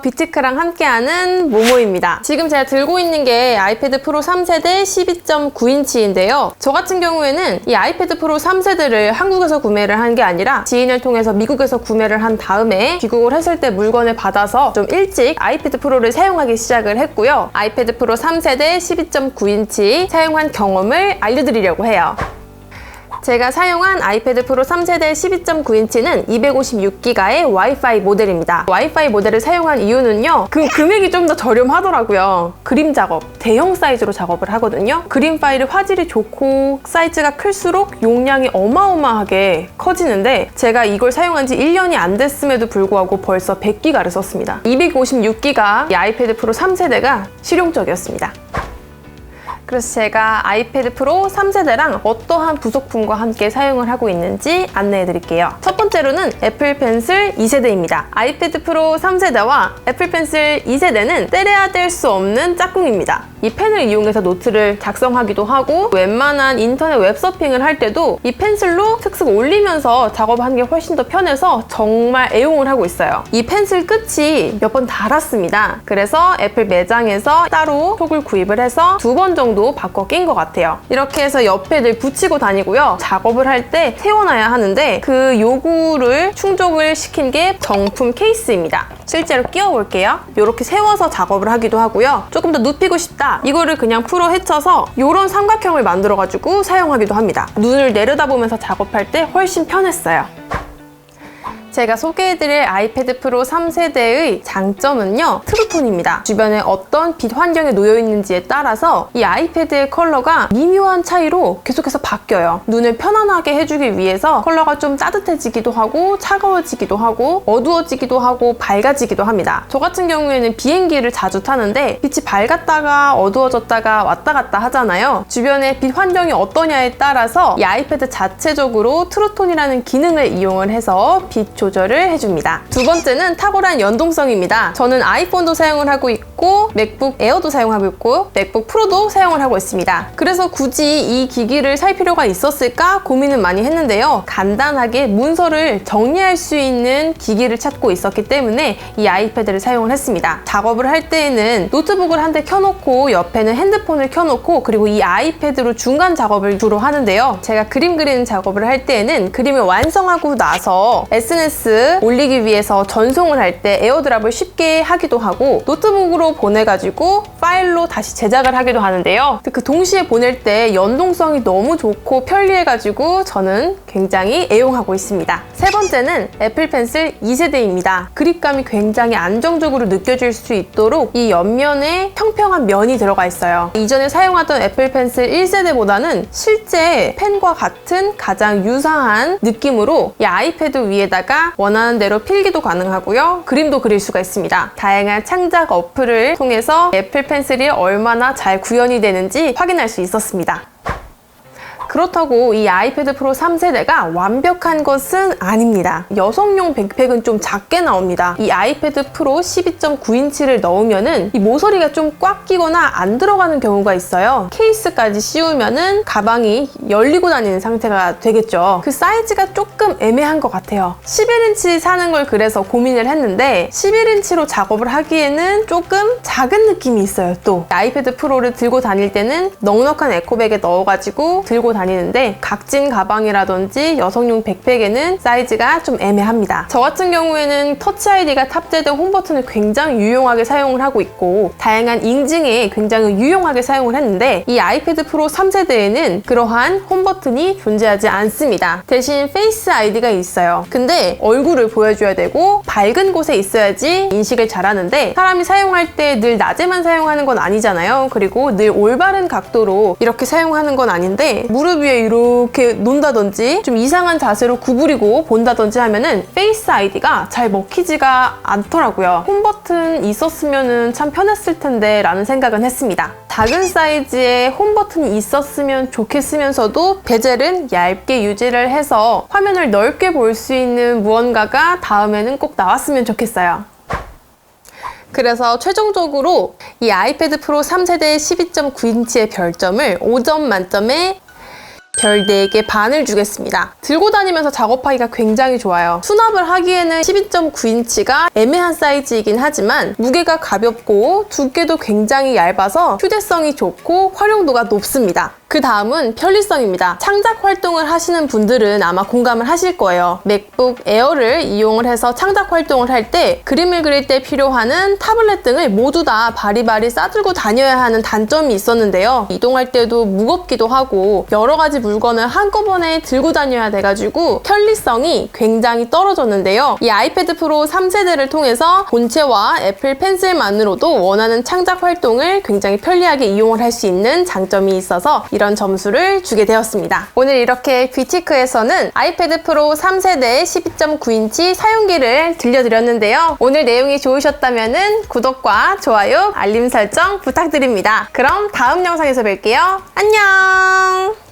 빅테크랑 함께하는 모모입니다. 지금 제가 들고 있는 게 아이패드 프로 3세대 12.9인치인데요. 저 같은 경우에는 이 아이패드 프로 3세대를 한국에서 구매를 한 게 아니라 지인을 통해서 미국에서 구매를 한 다음에 귀국을 했을 때 물건을 받아서 좀 일찍 아이패드 프로를 사용하기 시작을 했고요. 아이패드 프로 3세대 12.9인치 사용한 경험을 알려드리려고 해요. 제가 사용한 아이패드 프로 3세대 12.9인치는 256기가의 와이파이 모델입니다. 와이파이 모델을 사용한 이유는요, 그 금액이 좀 더 저렴하더라고요. 그림 작업, 대형 사이즈로 작업을 하거든요. 그림 파일의 화질이 좋고 사이즈가 클수록 용량이 어마어마하게 커지는데 제가 이걸 사용한 지 1년이 안 됐음에도 불구하고 벌써 100기가를 썼습니다. 256기가 이 아이패드 프로 3세대가 실용적이었습니다. 그래서 제가 아이패드 프로 3세대랑 어떠한 부속품과 함께 사용을 하고 있는지 안내해 드릴게요. 첫 번째로는 애플 펜슬 2세대입니다. 아이패드 프로 3세대와 애플 펜슬 2세대는 떼려야 뗄 수 없는 짝꿍입니다. 이 펜을 이용해서 노트를 작성하기도 하고 웬만한 인터넷 웹서핑을 할 때도 이 펜슬로 슥슥 올리면서 작업하는 게 훨씬 더 편해서 정말 애용을 하고 있어요. 이 펜슬 끝이 몇 번 닳았습니다. 그래서 애플 매장에서 따로 톡을 구입을 해서 2번 정도 바꿔 낀 것 같아요. 이렇게 해서 옆에 늘 붙이고 다니고요. 작업을 할 때 세워놔야 하는데 그 요구를 충족을 시킨 게 정품 케이스입니다. 실제로 끼워볼게요. 이렇게 세워서 작업을 하기도 하고요. 조금 더 눕히고 싶다. 이거를 그냥 풀어 헤쳐서 이런 삼각형을 만들어가지고 사용하기도 합니다. 눈을 내려다보면서 작업할 때 훨씬 편했어요. 제가 소개해드릴 아이패드 프로 3세대의 장점은요, 트루톤입니다. 주변에 어떤 빛 환경에 놓여있는지에 따라서 이 아이패드의 컬러가 미묘한 차이로 계속해서 바뀌어요. 눈을 편안하게 해주기 위해서 컬러가 좀 따뜻해지기도 하고 차가워지기도 하고 어두워지기도 하고 밝아지기도 합니다. 저 같은 경우에는 비행기를 자주 타는데 빛이 밝았다가 어두워졌다가 왔다 갔다 하잖아요. 주변의 빛 환경이 어떠냐에 따라서 이 아이패드 자체적으로 트루톤이라는 기능을 이용을 해서 빛 조절을 해줍니다. 두 번째는 탁월한 연동성입니다. 저는 아이폰도 사용을 하고 있고 맥북 에어도 사용하고 있고 맥북 프로도 사용을 하고 있습니다. 그래서 굳이 이 기기를 살 필요가 있었을까 고민은 많이 했는데요. 간단하게 문서를 정리할 수 있는 기기를 찾고 있었기 때문에 이 아이패드를 사용을 했습니다. 작업을 할 때에는 노트북을 한 대 켜놓고 옆에는 핸드폰을 켜놓고 그리고 이 아이패드로 중간 작업을 주로 하는데요. 제가 그림 그리는 작업을 할 때에는 그림을 완성하고 나서 SNS 올리기 위해서 전송을 할 때 에어드랍을 쉽게 하기도 하고 노트북으로 보내가지고 파일로 다시 제작을 하기도 하는데요. 그 동시에 보낼 때 연동성이 너무 좋고 편리해가지고 저는 굉장히 애용하고 있습니다. 세 번째는 애플 펜슬 2세대입니다. 그립감이 굉장히 안정적으로 느껴질 수 있도록 이 옆면에 평평한 면이 들어가 있어요. 이전에 사용하던 애플 펜슬 1세대보다는 실제 펜과 같은 가장 유사한 느낌으로 이 아이패드 위에다가 원하는 대로 필기도 가능하고요. 그림도 그릴 수가 있습니다. 다양한 창작 어플을 통해서 애플 펜슬이 얼마나 잘 구현이 되는지 확인할 수 있었습니다. 그렇다고 이 아이패드 프로 3세대가 완벽한 것은 아닙니다. 여성용 백팩은 좀 작게 나옵니다. 이 아이패드 프로 12.9인치를 넣으면은 이 모서리가 좀 꽉 끼거나 안 들어가는 경우가 있어요. 케이스까지 씌우면은 가방이 열리고 다니는 상태가 되겠죠. 그 사이즈가 조금 애매한 것 같아요. 11인치 사는 걸 그래서 고민을 했는데 11인치로 작업을 하기에는 조금 작은 느낌이 있어요. 또 아이패드 프로를 들고 다닐 때는 넉넉한 에코백에 넣어가지고 들고 다니는데 각진 가방이라든지 여성용 백팩에는 사이즈가 좀 애매합니다. 저 같은 경우에는 터치 아이디가 탑재된 홈 버튼을 굉장히 유용하게 사용을 하고 있고 다양한 인증에 굉장히 유용하게 사용을 했는데 이 아이패드 프로 3세대에는 그러한 홈 버튼이 존재하지 않습니다. 대신 페이스 아이디가 있어요. 근데 얼굴을 보여줘야 되고 밝은 곳에 있어야지 인식을 잘하는데 사람이 사용할 때 늘 낮에만 사용하는 건 아니잖아요. 그리고 늘 올바른 각도로 이렇게 사용하는 건 아닌데 무릎 위에 이렇게 놓는다든지 좀 이상한 자세로 구부리고 본다든지 하면은 페이스 아이디가 잘 먹히지가 않더라고요. 홈 버튼 있었으면 참 편했을 텐데 라는 생각은 했습니다. 작은 사이즈의 홈 버튼이 있었으면 좋겠으면서도 베젤은 얇게 유지를 해서 화면을 넓게 볼 수 있는 무언가가 다음에는 꼭 나왔으면 좋겠어요. 그래서 최종적으로 이 아이패드 프로 3세대 12.9인치의 별점을 5점 만점에 별 4개 반을 주겠습니다. 들고 다니면서 작업하기가 굉장히 좋아요. 수납을 하기에는 12.9인치가 애매한 사이즈이긴 하지만 무게가 가볍고 두께도 굉장히 얇아서 휴대성이 좋고 활용도가 높습니다. 그 다음은 편리성입니다. 창작 활동을 하시는 분들은 아마 공감을 하실 거예요. 맥북 에어를 이용을 해서 창작 활동을 할 때 그림을 그릴 때 필요한 타블렛 등을 모두 다 바리바리 싸들고 다녀야 하는 단점이 있었는데요. 이동할 때도 무겁기도 하고 여러 가지 물건을 한꺼번에 들고 다녀야 돼가지고 편리성이 굉장히 떨어졌는데요. 이 아이패드 프로 3세대를 통해서 본체와 애플 펜슬만으로도 원하는 창작 활동을 굉장히 편리하게 이용을 할 수 있는 장점이 있어서 이런 점수를 주게 되었습니다. 오늘 이렇게 뷰티크에서는 아이패드 프로 3세대 12.9인치 사용기를 들려드렸는데요. 오늘 내용이 좋으셨다면 구독과 좋아요, 알림 설정 부탁드립니다. 그럼 다음 영상에서 뵐게요. 안녕!